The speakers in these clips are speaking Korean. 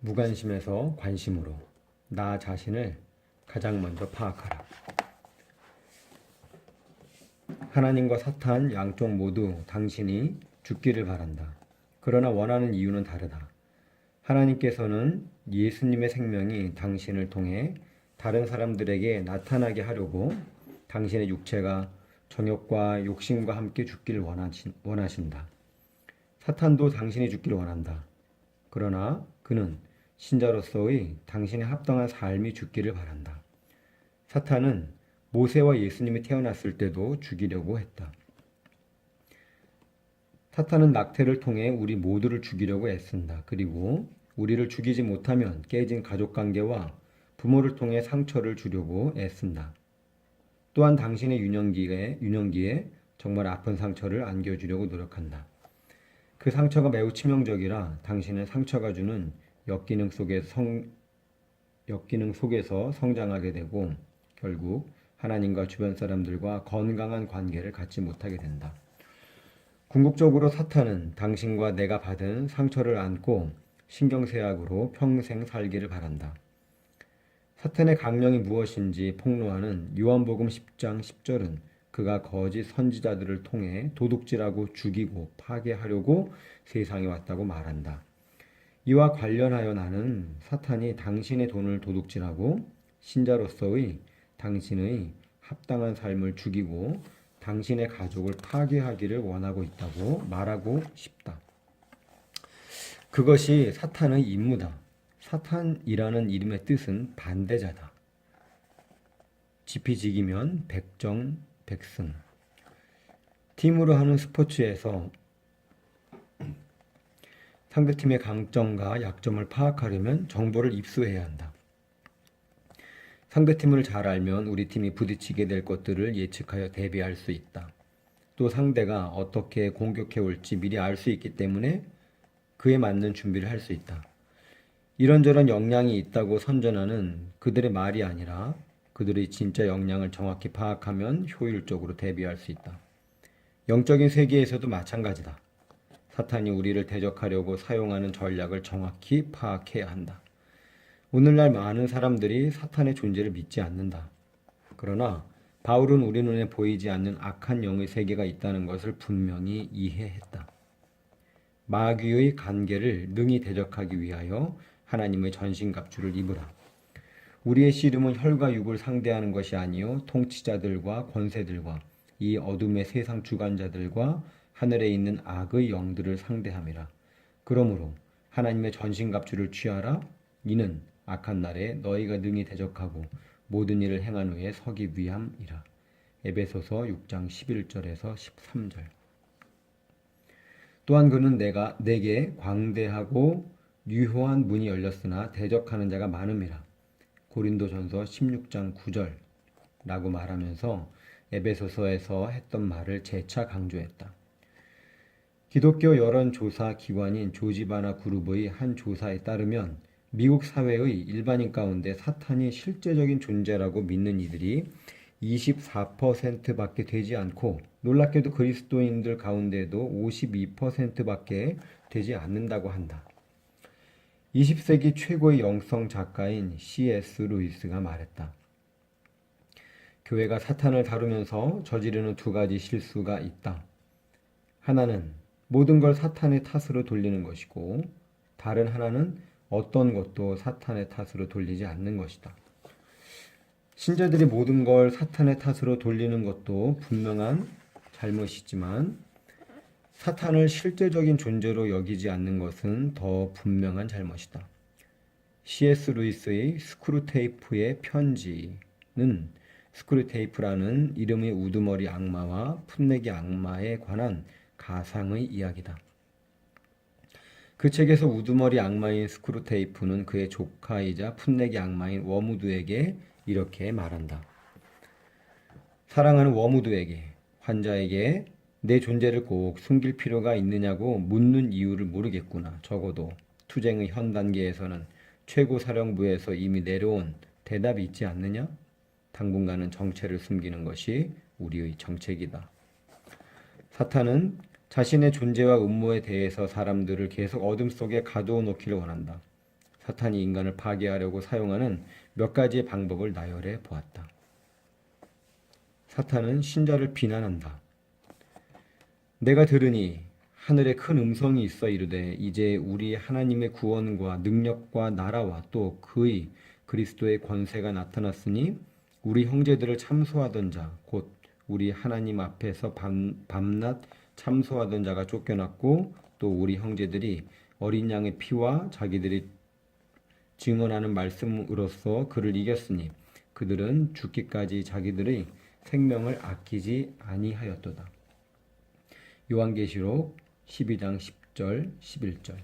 무관심에서 관심으로 나 자신을 가장 먼저 파악하라. 하나님과 사탄 양쪽 모두 당신이 죽기를 바란다. 그러나 원하는 이유는 다르다. 하나님께서는 예수님의 생명이 당신을 통해 다른 사람들에게 나타나게 하려고 당신의 육체가 정욕과 욕심과 함께 죽기를 원하신다. 사탄도 당신이 죽기를 원한다. 그러나 그는 신자로서의 당신의 합당한 삶이 죽기를 바란다. 사탄은 모세와 예수님이 태어났을 때도 죽이려고 했다. 사탄은 낙태를 통해 우리 모두를 죽이려고 애쓴다. 그리고 우리를 죽이지 못하면 깨진 가족관계와 부모를 통해 상처를 주려고 애쓴다. 또한 당신의 유년기에 정말 아픈 상처를 안겨주려고 노력한다. 그 상처가 매우 치명적이라 당신은 상처가 주는 역기능 속에서 성장하게 되고 결국 하나님과 주변 사람들과 건강한 관계를 갖지 못하게 된다. 궁극적으로 사탄은 당신과 내가 받은 상처를 안고 신경쇠약으로 평생 살기를 바란다. 사탄의 강령이 무엇인지 폭로하는 요한복음 10장 10절은 그가 거짓 선지자들을 통해 도둑질하고 죽이고 파괴하려고 세상에 왔다고 말한다. 이와 관련하여 나는 사탄이 당신의 돈을 도둑질하고 신자로서의 당신의 합당한 삶을 죽이고 당신의 가족을 파괴하기를 원하고 있다고 말하고 싶다. 그것이 사탄의 임무다. 사탄이라는 이름의 뜻은 반대자다. 지피지기면 백정백승. 팀으로 하는 스포츠에서 상대팀의 강점과 약점을 파악하려면 정보를 입수해야 한다. 상대팀을 잘 알면 우리 팀이 부딪히게 될 것들을 예측하여 대비할 수 있다. 또 상대가 어떻게 공격해 올지 미리 알 수 있기 때문에 그에 맞는 준비를 할 수 있다. 이런저런 역량이 있다고 선전하는 그들의 말이 아니라 그들의 진짜 역량을 정확히 파악하면 효율적으로 대비할 수 있다. 영적인 세계에서도 마찬가지다. 사탄이 우리를 대적하려고 사용하는 전략을 정확히 파악해야 한다. 오늘날 많은 사람들이 사탄의 존재를 믿지 않는다. 그러나 바울은 우리 눈에 보이지 않는 악한 영의 세계가 있다는 것을 분명히 이해했다. 마귀의 간계를 능히 대적하기 위하여 하나님의 전신갑주를 입으라. 우리의 씨름은 혈과 육을 상대하는 것이 아니요 통치자들과 권세들과 이 어둠의 세상 주관자들과 하늘에 있는 악의 영들을 상대함이라. 그러므로 하나님의 전신갑주를 취하라. 이는 악한 날에 너희가 능히 대적하고 모든 일을 행한 후에 서기 위함이라. 에베소서 6장 11절에서 13절. 또한 그는 내게 광대하고 유효한 문이 열렸으나 대적하는 자가 많음이라. 고린도전서 16장 9절라고 말하면서 에베소서에서 했던 말을 재차 강조했다. 기독교 여론조사 기관인 조지바나 그룹의 한 조사에 따르면 미국 사회의 일반인 가운데 사탄이 실제적인 존재라고 믿는 이들이 24%밖에 되지 않고 놀랍게도 그리스도인들 가운데도 52%밖에 되지 않는다고 한다. 20세기 최고의 영성 작가인 C.S. 루이스가 말했다. 교회가 사탄을 다루면서 저지르는 두 가지 실수가 있다. 하나는 모든 걸 사탄의 탓으로 돌리는 것이고 다른 하나는 어떤 것도 사탄의 탓으로 돌리지 않는 것이다. 신자들이 모든 걸 사탄의 탓으로 돌리는 것도 분명한 잘못이지만 사탄을 실제적인 존재로 여기지 않는 것은 더 분명한 잘못이다. C.S. 루이스의 스크루테이프의 편지는 스크루테이프라는 이름의 우두머리 악마와 풋내기 악마에 관한 가상의 이야기다. 그 책에서 우두머리 악마인 스크루테이프는 그의 조카이자 풋내기 악마인 워무드에게 이렇게 말한다. 사랑하는 워무드에게, 환자에게 내 존재를 꼭 숨길 필요가 있느냐고 묻는 이유를 모르겠구나. 적어도 투쟁의 현 단계에서는 최고 사령부에서 이미 내려온 대답이 있지 않느냐? 당분간은 정체를 숨기는 것이 우리의 정책이다. 사탄은 자신의 존재와 음모에 대해서 사람들을 계속 어둠 속에 가두어 놓기를 원한다. 사탄이 인간을 파괴하려고 사용하는 몇 가지의 방법을 나열해 보았다. 사탄은 신자를 비난한다. 내가 들으니 하늘에 큰 음성이 있어 이르되 이제 우리 하나님의 구원과 능력과 나라와 또 그의 그리스도의 권세가 나타났으니 우리 형제들을 참소하던 자 곧 우리 하나님 앞에서 밤낮 참소하던 자가 쫓겨났고 또 우리 형제들이 어린 양의 피와 자기들이 증언하는 말씀으로써 그를 이겼으니 그들은 죽기까지 자기들의 생명을 아끼지 아니하였도다. 요한계시록 12장 10절 11절.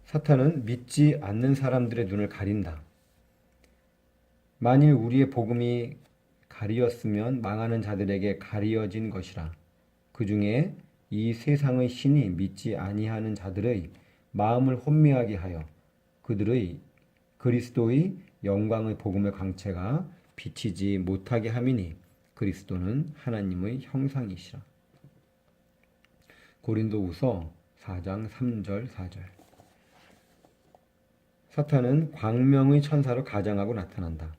사탄은 믿지 않는 사람들의 눈을 가린다. 만일 우리의 복음이 가리었으면 망하는 자들에게 가리어진 것이라. 그 중에 이 세상의 신이 믿지 아니하는 자들의 마음을 혼미하게 하여 그들의 그리스도의 영광의 복음의 광채가 비치지 못하게 함이니 그리스도는 하나님의 형상이시라. 고린도후서 4장 3절 4절. 사탄은 광명의 천사로 가장하고 나타난다.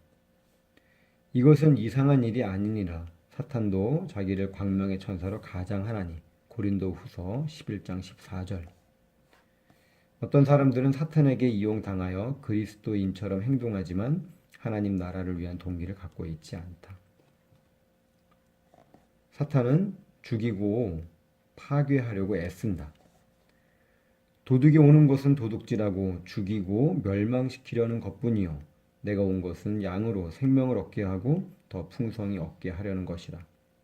이것은 이상한 일이 아니니라. 사탄도 자기를 광명의 천사로 가장하나니. 고린도후서 11장 14절. 어떤 사람들은 사탄에게 이용당하여 그리스도인처럼 행동하지만 하나님 나라를 위한 동기를 갖고 있지 않다. 사탄은 죽이고 파괴하려고 애쓴다. 도둑이 오는 것은 도둑질하고 죽이고 멸망시키려는 것뿐이요 내가 온 것은 양으로 생명을 얻게 하고 더 풍성히 얻게 하려는 것이라.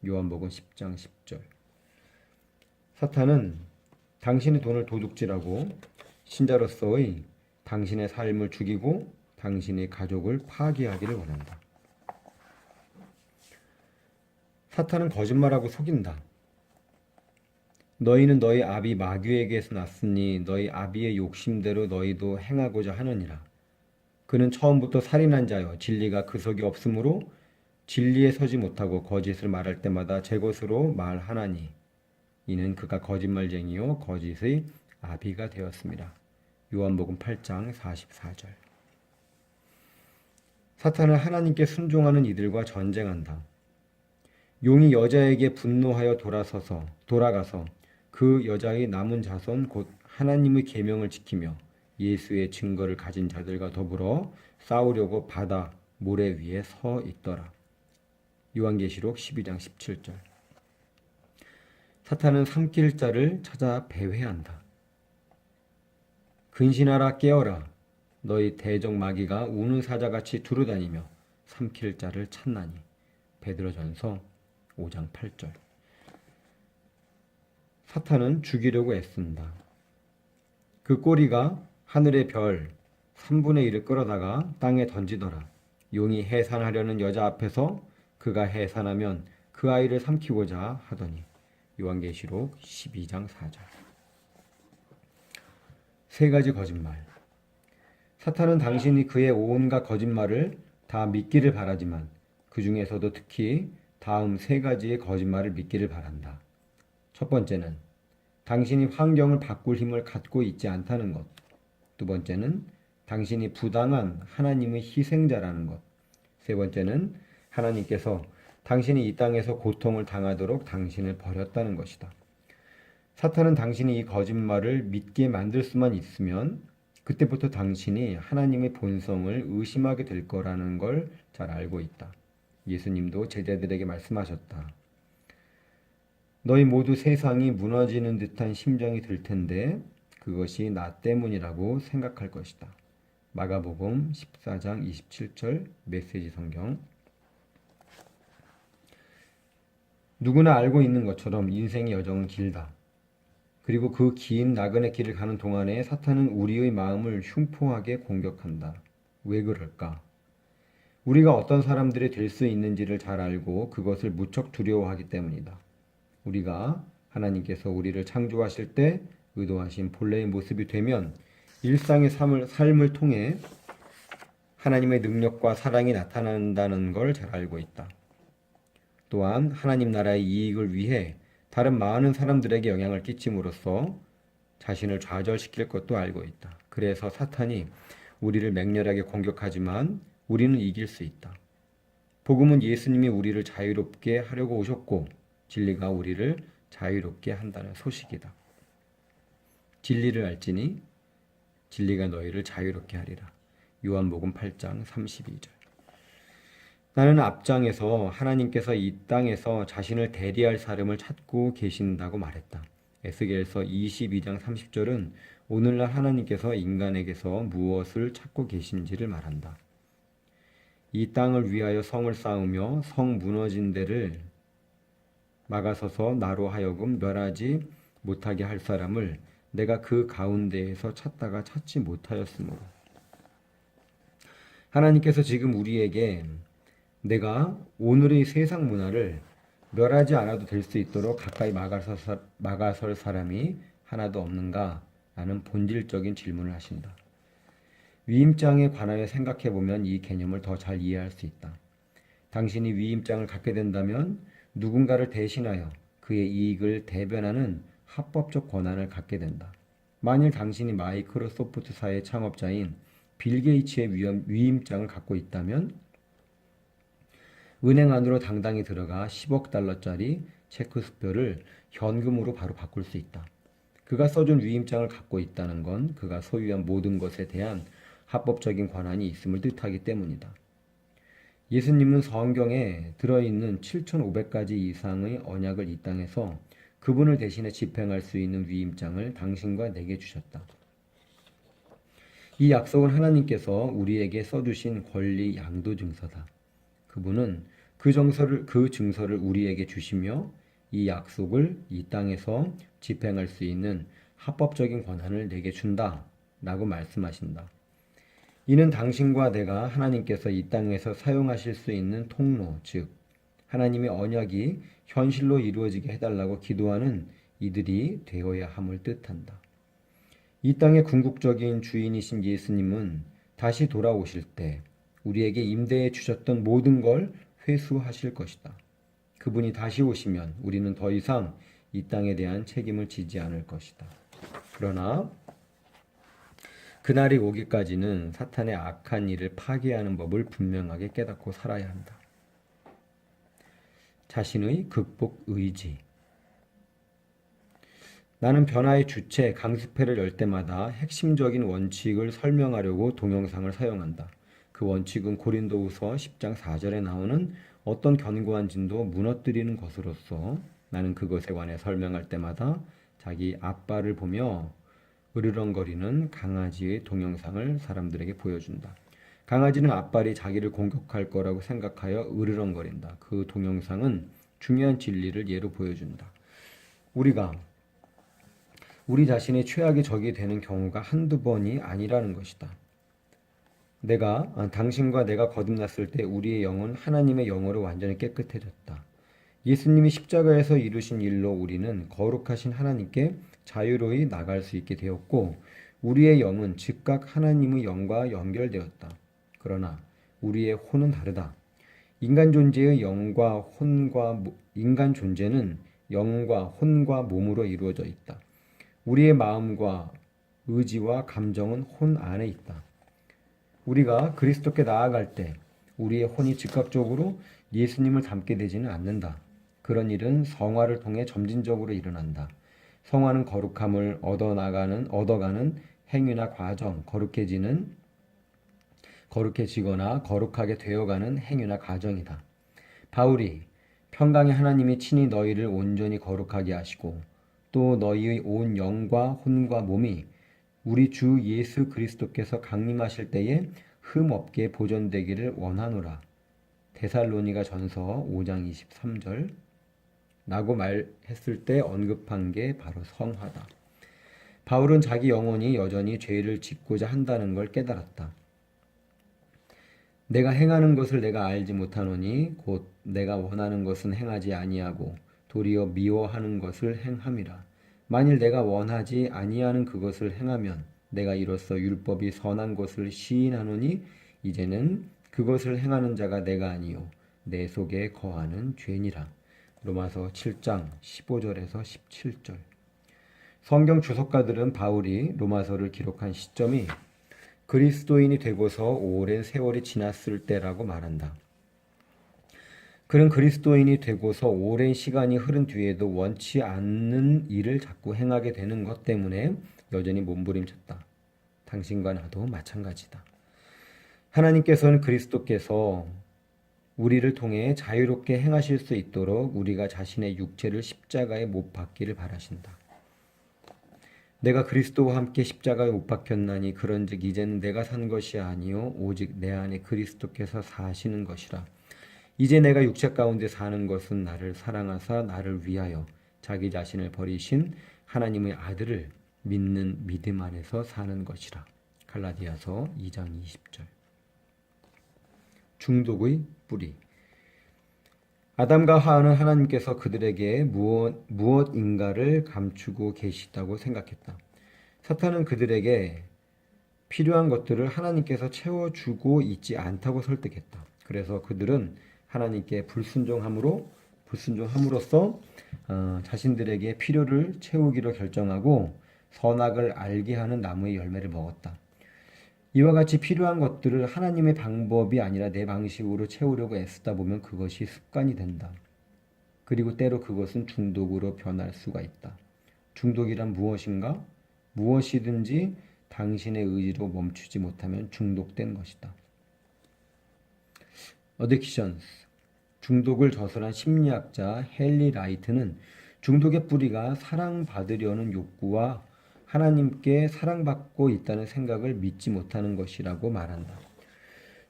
요한복음 10장 10절. 사탄은 당신의 돈을 도둑질하고 신자로서의 당신의 삶을 죽이고 당신의 가족을 파괴하기를 원한다. 사탄은 거짓말하고 속인다. 너희는 너희 아비 마귀에게서 났으니 너희 아비의 욕심대로 너희도 행하고자 하느니라. 그는 처음부터 살인한 자여 진리가 그 속에 없으므로 진리에 서지 못하고 거짓을 말할 때마다 제 것으로 말하나니 이는 그가 거짓말쟁이요 거짓의 아비가 되었습니다. 요한복음 8장 44절. 사탄은 하나님께 순종하는 이들과 전쟁한다. 용이 여자에게 분노하여 돌아가서 그 여자의 남은 자손 곧 하나님의 계명을 지키며 예수의 증거를 가진 자들과 더불어 싸우려고 바다 모래 위에 서 있더라. 요한계시록 12장 17절. 사탄은 삼킬 자를 찾아 배회한다. 근신하라 깨어라. 너희 대적 마귀가 우는 사자같이 두루다니며 삼킬 자를 찾나니. 베드로전서 5장 8절. 사탄은 죽이려고 애쓴다. 그 꼬리가 하늘의 별 3분의 1을 끌어다가 땅에 던지더라. 용이 해산하려는 여자 앞에서 그가 해산하면 그 아이를 삼키고자 하더니. 요한계시록 12장 4절. 세 가지 거짓말. 사탄은 당신이 그의 온갖 거짓말을 다 믿기를 바라지만 그 중에서도 특히 다음 세 가지의 거짓말을 믿기를 바란다. 첫 번째는 당신이 환경을 바꿀 힘을 갖고 있지 않다는 것. 두 번째는 당신이 부당한 하나님의 희생자라는 것. 세 번째는 하나님께서 당신이 이 땅에서 고통을 당하도록 당신을 버렸다는 것이다. 사탄은 당신이 이 거짓말을 믿게 만들 수만 있으면 그때부터 당신이 하나님의 본성을 의심하게 될 거라는 걸 잘 알고 있다. 예수님도 제자들에게 말씀하셨다. 너희 모두 세상이 무너지는 듯한 심정이 들 텐데 그것이 나 때문이라고 생각할 것이다. 마가복음 14장 27절 메시지 성경. 누구나 알고 있는 것처럼 인생의 여정은 길다. 그리고 그 긴 나그네 길을 가는 동안에 사탄은 우리의 마음을 흉포하게 공격한다. 왜 그럴까? 우리가 어떤 사람들이 될 수 있는지를 잘 알고 그것을 무척 두려워하기 때문이다. 우리가 하나님께서 우리를 창조하실 때 의도하신 본래의 모습이 되면 일상의 삶을 통해 하나님의 능력과 사랑이 나타난다는 걸 잘 알고 있다. 또한 하나님 나라의 이익을 위해 다른 많은 사람들에게 영향을 끼침으로써 자신을 좌절시킬 것도 알고 있다. 그래서 사탄이 우리를 맹렬하게 공격하지만 우리는 이길 수 있다. 복음은 예수님이 우리를 자유롭게 하려고 오셨고 진리가 우리를 자유롭게 한다는 소식이다. 진리를 알지니 진리가 너희를 자유롭게 하리라. 요한복음 8장 32절. 나는 앞장에서 하나님께서 이 땅에서 자신을 대리할 사람을 찾고 계신다고 말했다. 에스겔서 22장 30절은 오늘날 하나님께서 인간에게서 무엇을 찾고 계신지를 말한다. 이 땅을 위하여 성을 쌓으며 성 무너진 데를 막아서서 나로 하여금 멸하지 못하게 할 사람을 내가 그 가운데에서 찾다가 찾지 못하였으므로. 하나님께서 지금 우리에게 내가 오늘의 세상 문화를 멸하지 않아도 될 수 있도록 가까이 막아설 사람이 하나도 없는가? 라는 본질적인 질문을 하신다. 위임장에 관하여 생각해보면 이 개념을 더 잘 이해할 수 있다. 당신이 위임장을 갖게 된다면 누군가를 대신하여 그의 이익을 대변하는 합법적 권한을 갖게 된다. 만일 당신이 마이크로소프트사의 창업자인 빌 게이츠의 위임장을 갖고 있다면 은행 안으로 당당히 들어가 10억 달러짜리 체크수표를 현금으로 바로 바꿀 수 있다. 그가 써준 위임장을 갖고 있다는 건 그가 소유한 모든 것에 대한 합법적인 권한이 있음을 뜻하기 때문이다. 예수님은 성경에 들어있는 7,500가지 이상의 언약을 이 땅에서 그분을 대신해 집행할 수 있는 위임장을 당신과 내게 주셨다. 이 약속은 하나님께서 우리에게 써주신 권리 양도 증서다. 그분은 그 증서를 우리에게 주시며 이 약속을 이 땅에서 집행할 수 있는 합법적인 권한을 내게 준다 라고 말씀하신다. 이는 당신과 내가 하나님께서 이 땅에서 사용하실 수 있는 통로, 즉 하나님의 언약이 현실로 이루어지게 해달라고 기도하는 이들이 되어야 함을 뜻한다. 이 땅의 궁극적인 주인이신 예수님은 다시 돌아오실 때 우리에게 임대해 주셨던 모든 걸 회수하실 것이다. 그분이 다시 오시면 우리는 더 이상 이 땅에 대한 책임을 지지 않을 것이다. 그러나 그날이 오기까지는 사탄의 악한 일을 파괴하는 법을 분명하게 깨닫고 살아야 한다. 자신의 극복 의지. 나는 변화의 주체 강습회를 열 때마다 핵심적인 원칙을 설명하려고 동영상을 사용한다. 그 원칙은 고린도후서 10장 4절에 나오는 어떤 견고한 진도 무너뜨리는 것으로서 나는 그것에 관해 설명할 때마다 자기 앞발을 보며 으르렁거리는 강아지의 동영상을 사람들에게 보여준다. 강아지는 앞발이 자기를 공격할 거라고 생각하여 으르렁거린다. 그 동영상은 중요한 진리를 예로 보여준다. 우리가 우리 자신의 최악의 적이 되는 경우가 한두 번이 아니라는 것이다. 당신과 내가 거듭났을 때 우리의 영은 하나님의 영으로 완전히 깨끗해졌다. 예수님이 십자가에서 이루신 일로 우리는 거룩하신 하나님께 자유로이 나갈 수 있게 되었고 우리의 영은 즉각 하나님의 영과 연결되었다. 그러나 우리의 혼은 다르다. 인간 존재는 영과 혼과 몸으로 이루어져 있다. 우리의 마음과 의지와 감정은 혼 안에 있다. 우리가 그리스도께 나아갈 때 우리의 혼이 즉각적으로 예수님을 닮게 되지는 않는다. 그런 일은 성화를 통해 점진적으로 일어난다. 성화는 거룩함을 얻어가는 행위나 과정, 거룩해지거나 거룩하게 되어가는 행위나 과정이다. 바울이 평강의 하나님이 친히 너희를 온전히 거룩하게 하시고 또 너희의 온 영과 혼과 몸이 우리 주 예수 그리스도께서 강림하실 때에 흠 없게 보존되기를 원하노라. 데살로니가 전서 5장 23절 라고 말했을 때 언급한 게 바로 성화다. 바울은 자기 영혼이 여전히 죄를 짓고자 한다는 걸 깨달았다. 내가 행하는 것을 내가 알지 못하노니 곧 내가 원하는 것은 행하지 아니하고 도리어 미워하는 것을 행함이라. 만일 내가 원하지 아니하는 그것을 행하면 내가 이로써 율법이 선한 것을 시인하노니 이제는 그것을 행하는 자가 내가 아니요 내 속에 거하는 죄니라. 로마서 7장 15절에서 17절. 성경 주석가들은 바울이 로마서를 기록한 시점이 그리스도인이 되고서 오랜 세월이 지났을 때라고 말한다. 그는 그리스도인이 되고서 오랜 시간이 흐른 뒤에도 원치 않는 일을 자꾸 행하게 되는 것 때문에 여전히 몸부림쳤다. 당신과 나도 마찬가지다. 하나님께서는 그리스도께서 우리를 통해 자유롭게 행하실 수 있도록 우리가 자신의 육체를 십자가에 못 박기를 바라신다. 내가 그리스도와 함께 십자가에 못 박혔나니 그런즉 이제는 내가 산 것이 아니요 오직 내 안에 그리스도께서 사시는 것이라. 이제 내가 육체 가운데 사는 것은 나를 사랑하사 나를 위하여 자기 자신을 버리신 하나님의 아들을 믿는 믿음 안에서 사는 것이라. 갈라디아서 2장 20절. 중독의 뿌리. 아담과 하와는 하나님께서 그들에게 무엇인가를 감추고 계시다고 생각했다. 사탄은 그들에게 필요한 것들을 하나님께서 채워주고 있지 않다고 설득했다. 그래서 그들은 하나님께 불순종함으로써 자신들에게 필요를 채우기로 결정하고 선악을 알게 하는 나무의 열매를 먹었다. 이와 같이 필요한 것들을 하나님의 방법이 아니라 내 방식으로 채우려고 애쓰다 보면 그것이 습관이 된다. 그리고 때로 그것은 중독으로 변할 수가 있다. 중독이란 무엇인가? 무엇이든지 당신의 의지로 멈추지 못하면 중독된 것이다. 어딕션스. 중독을 저술한 심리학자 헨리 라이트는 중독의 뿌리가 사랑받으려는 욕구와 하나님께 사랑받고 있다는 생각을 믿지 못하는 것이라고 말한다.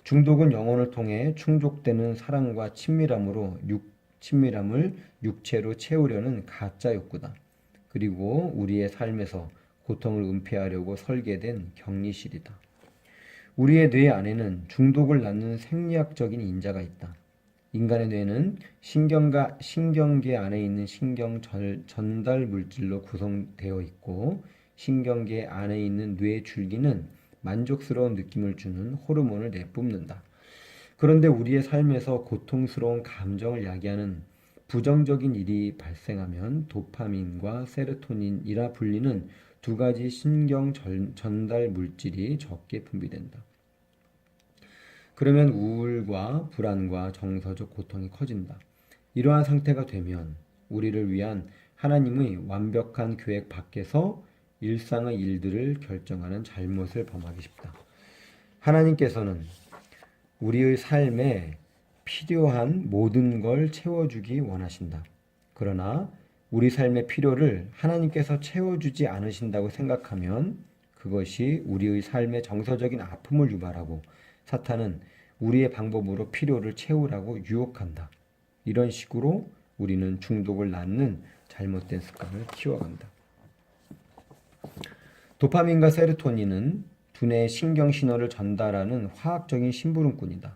중독은 영혼을 통해 충족되는 사랑과 친밀함을 육체로 채우려는 가짜 욕구다. 그리고 우리의 삶에서 고통을 은폐하려고 설계된 격리실이다. 우리의 뇌 안에는 중독을 낳는 생리학적인 인자가 있다. 인간의 뇌는 신경계 안에 있는 신경 전달 물질로 구성되어 있고 신경계 안에 있는 뇌 줄기는 만족스러운 느낌을 주는 호르몬을 내뿜는다. 그런데 우리의 삶에서 고통스러운 감정을 야기하는 부정적인 일이 발생하면 도파민과 세로토닌이라 불리는 두 가지 신경 전달 물질이 적게 분비된다. 그러면 우울과 불안과 정서적 고통이 커진다. 이러한 상태가 되면 우리를 위한 하나님의 완벽한 계획 밖에서 일상의 일들을 결정하는 잘못을 범하기 쉽다. 하나님께서는 우리의 삶에 필요한 모든 걸 채워주기 원하신다. 그러나 우리 삶의 필요를 하나님께서 채워주지 않으신다고 생각하면 그것이 우리의 삶의 정서적인 아픔을 유발하고 사탄은 우리의 방법으로 필요를 채우라고 유혹한다. 이런 식으로 우리는 중독을 낳는 잘못된 습관을 키워간다. 도파민과 세로토닌은 두뇌의 신경 신호를 전달하는 화학적인 심부름꾼이다.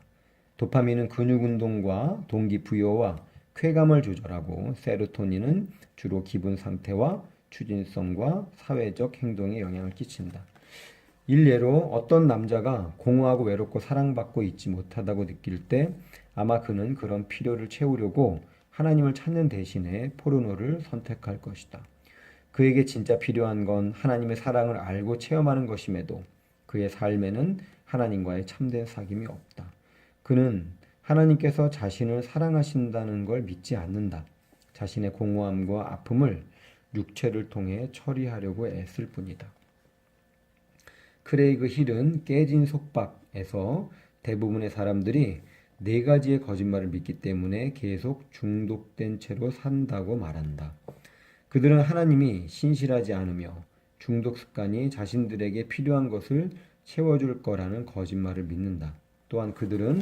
도파민은 근육 운동과 동기부여와 쾌감을 조절하고 세로토닌은 주로 기분 상태와 추진성과 사회적 행동에 영향을 끼친다. 일례로 어떤 남자가 공허하고 외롭고 사랑받고 있지 못하다고 느낄 때 아마 그는 그런 필요를 채우려고 하나님을 찾는 대신에 포르노를 선택할 것이다. 그에게 진짜 필요한 건 하나님의 사랑을 알고 체험하는 것임에도 그의 삶에는 하나님과의 참된 사귐이 없다. 그는 하나님께서 자신을 사랑하신다는 걸 믿지 않는다. 자신의 공허함과 아픔을 육체를 통해 처리하려고 애쓸 뿐이다. 크레이그 힐은 깨진 속박에서 대부분의 사람들이 네 가지의 거짓말을 믿기 때문에 계속 중독된 채로 산다고 말한다. 그들은 하나님이 신실하지 않으며 중독 습관이 자신들에게 필요한 것을 채워줄 거라는 거짓말을 믿는다. 또한 그들은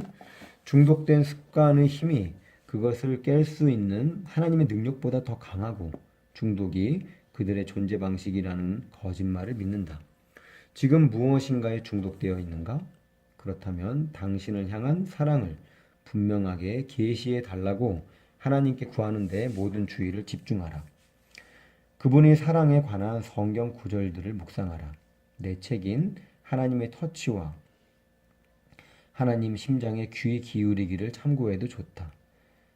중독된 습관의 힘이 그것을 깰 수 있는 하나님의 능력보다 더 강하고 중독이 그들의 존재 방식이라는 거짓말을 믿는다. 지금 무엇인가에 중독되어 있는가? 그렇다면 당신을 향한 사랑을 분명하게 계시해 달라고 하나님께 구하는 데 모든 주의를 집중하라. 그분의 사랑에 관한 성경 구절들을 묵상하라. 내 책인 하나님의 터치와 하나님 심장에 귀 기울이기를 참고해도 좋다.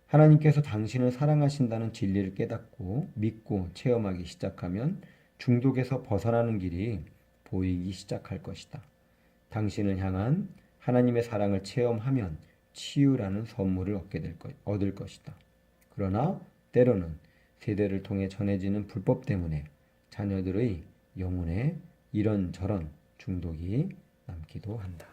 하나님께서 당신을 사랑하신다는 진리를 깨닫고 믿고 체험하기 시작하면 중독에서 벗어나는 길이 보이기 시작할 것이다. 당신을 향한 하나님의 사랑을 체험하면 치유라는 선물을 얻을 것이다. 그러나 때로는 세대를 통해 전해지는 불법 때문에 자녀들의 영혼에 이런저런 중독이 남기도 한다.